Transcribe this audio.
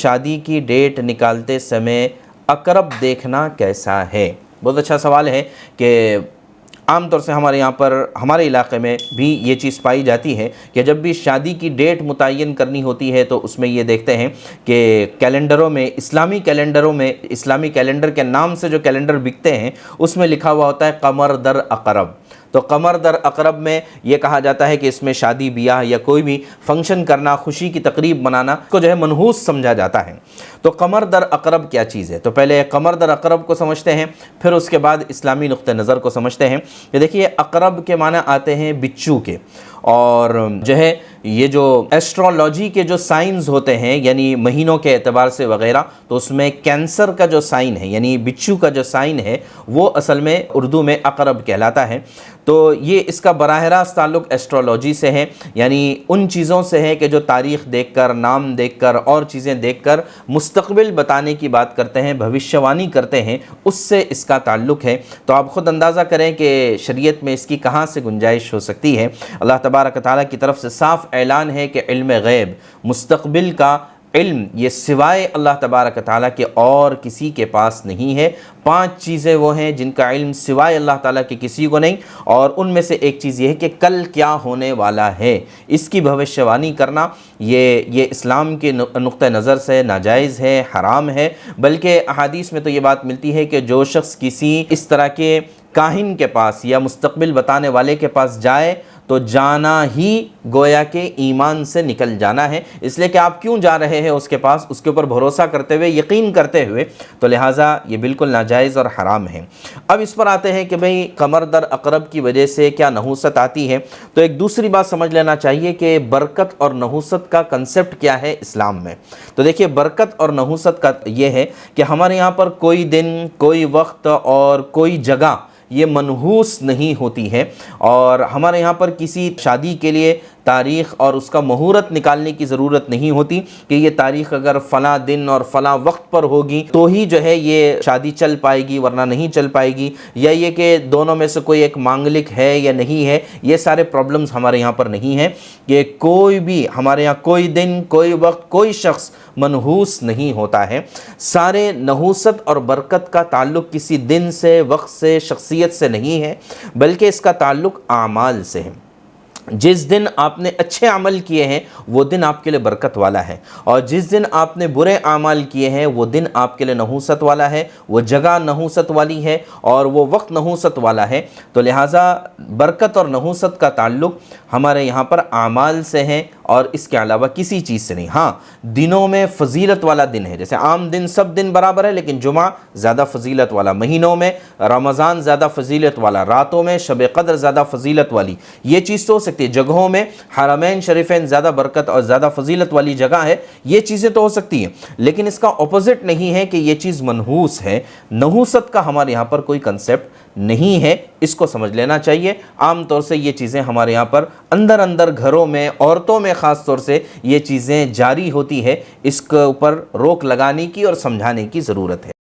شادی کی ڈیٹ نکالتے سمے اقرب دیکھنا کیسا ہے؟ بہت اچھا سوال ہے کہ عام طور سے ہمارے یہاں پر ہمارے علاقے میں بھی یہ چیز پائی جاتی ہے کہ جب بھی شادی کی ڈیٹ متعین کرنی ہوتی ہے تو اس میں یہ دیکھتے ہیں کہ کیلنڈروں میں اسلامی کیلنڈر کے نام سے جو کیلنڈر بکتے ہیں اس میں لکھا ہوا ہوتا ہے قمر در اقرب۔ تو قمر در اقرب میں یہ کہا جاتا ہے کہ اس میں شادی بیاہ یا کوئی بھی فنکشن کرنا، خوشی کی تقریب منانا کو جو ہے منحوس سمجھا جاتا ہے۔ تو قمر در اقرب کیا چیز ہے؟ تو پہلے قمر در اقرب کو سمجھتے ہیں، پھر اس کے بعد اسلامی نقطہ نظر کو سمجھتے ہیں۔ کہ دیکھیے اقرب کے معنی آتے ہیں بچو کے، اور جو ہے یہ جو ایسٹرولوجی کے جو سائنز ہوتے ہیں یعنی مہینوں کے اعتبار سے وغیرہ، تو اس میں کینسر کا جو سائن ہے یعنی بچو کا جو سائن ہے وہ اصل میں اردو میں اقرب کہلاتا ہے۔ تو یہ اس کا براہ راست تعلق ایسٹرولوجی سے ہے، یعنی ان چیزوں سے ہے کہ جو تاریخ دیکھ کر، نام دیکھ کر اور چیزیں دیکھ کر مستقبل بتانے کی بات کرتے ہیں، بھوشیوانی کرتے ہیں، اس سے اس کا تعلق ہے۔ تو آپ خود اندازہ کریں کہ شریعت میں اس کی کہاں سے گنجائش ہو سکتی ہے۔ اللہ تبارک و تعالیٰ کی طرف سے صاف اعلان ہے کہ علم غیب، مستقبل کا علم، یہ سوائے اللہ تبارک و تعالیٰ کے اور کسی کے پاس نہیں ہے۔ 5 چیزیں وہ ہیں جن کا علم سوائے اللہ تعالیٰ کے کسی کو نہیں، اور ان میں سے ایک چیز یہ ہے کہ کل کیا ہونے والا ہے، اس کی بھوشیوانی کرنا یہ اسلام کے نقطہ نظر سے ناجائز ہے، حرام ہے۔ بلکہ احادیث میں تو یہ بات ملتی ہے کہ جو شخص کسی اس طرح کے کاہن کے پاس یا مستقبل بتانے والے کے پاس جائے تو جانا ہی گویا کہ ایمان سے نکل جانا ہے، اس لیے کہ آپ کیوں جا رہے ہیں اس کے پاس، اس کے اوپر بھروسہ کرتے ہوئے، یقین کرتے ہوئے، تو لہٰذا یہ بالکل ناجائز اور حرام ہے۔ اب اس پر آتے ہیں کہ بھئی قمر در اقرب کی وجہ سے کیا نحوست آتی ہے؟ تو ایک دوسری بات سمجھ لینا چاہیے کہ برکت اور نحوست کا کنسپٹ کیا ہے اسلام میں۔ تو دیکھیے برکت اور نحوست کا یہ ہے کہ ہمارے یہاں پر کوئی دن، کوئی وقت اور کوئی جگہ یہ منحوس نہیں ہوتی ہے، اور ہمارے یہاں پر کسی شادی کے لیے تاریخ اور اس کا مہورت نکالنے کی ضرورت نہیں ہوتی کہ یہ تاریخ اگر فلاں دن اور فلاں وقت پر ہوگی تو ہی جو ہے یہ شادی چل پائے گی ورنہ نہیں چل پائے گی، یا یہ کہ دونوں میں سے کوئی ایک مانگلک ہے یا نہیں ہے۔ یہ سارے پرابلمز ہمارے یہاں پر نہیں ہیں کہ کوئی بھی ہمارے یہاں کوئی دن، کوئی وقت، کوئی شخص منحوس نہیں ہوتا ہے۔ سارے نحوست اور برکت کا تعلق کسی دن سے، وقت سے، شخصیت سے نہیں ہے، بلکہ اس کا تعلق اعمال سے ہے۔ جس دن آپ نے اچھے عمل کیے ہیں وہ دن آپ کے لیے برکت والا ہے، اور جس دن آپ نے برے اعمال کیے ہیں وہ دن آپ کے لیے نحوست والا ہے، وہ جگہ نحوست والی ہے اور وہ وقت نحوست والا ہے۔ تو لہٰذا برکت اور نحوست کا تعلق ہمارے یہاں پر اعمال سے ہے اور اس کے علاوہ کسی چیز سے نہیں۔ ہاں دنوں میں فضیلت والا دن ہے، جیسے عام دن سب دن برابر ہے لیکن جمعہ زیادہ فضیلت والا، مہینوں میں رمضان زیادہ فضیلت والا، راتوں میں شب قدر زیادہ فضیلت والی، یہ چیز تو ہو سکتی ہے۔ جگہوں میں حرمین شریفین زیادہ برکت اور زیادہ فضیلت والی جگہ ہے، یہ چیزیں تو ہو سکتی ہیں، لیکن اس کا اپوزٹ نہیں ہے کہ یہ چیز منحوس ہے۔ نحوست کا ہمارے یہاں پر کوئی کنسپٹ نہیں ہے، اس کو سمجھ لینا چاہیے۔ عام طور سے یہ چیزیں ہمارے یہاں پر اندر گھروں میں، عورتوں میں خاص طور سے یہ چیزیں جاری ہوتی ہے، اس کے اوپر روک لگانے کی اور سمجھانے کی ضرورت ہے۔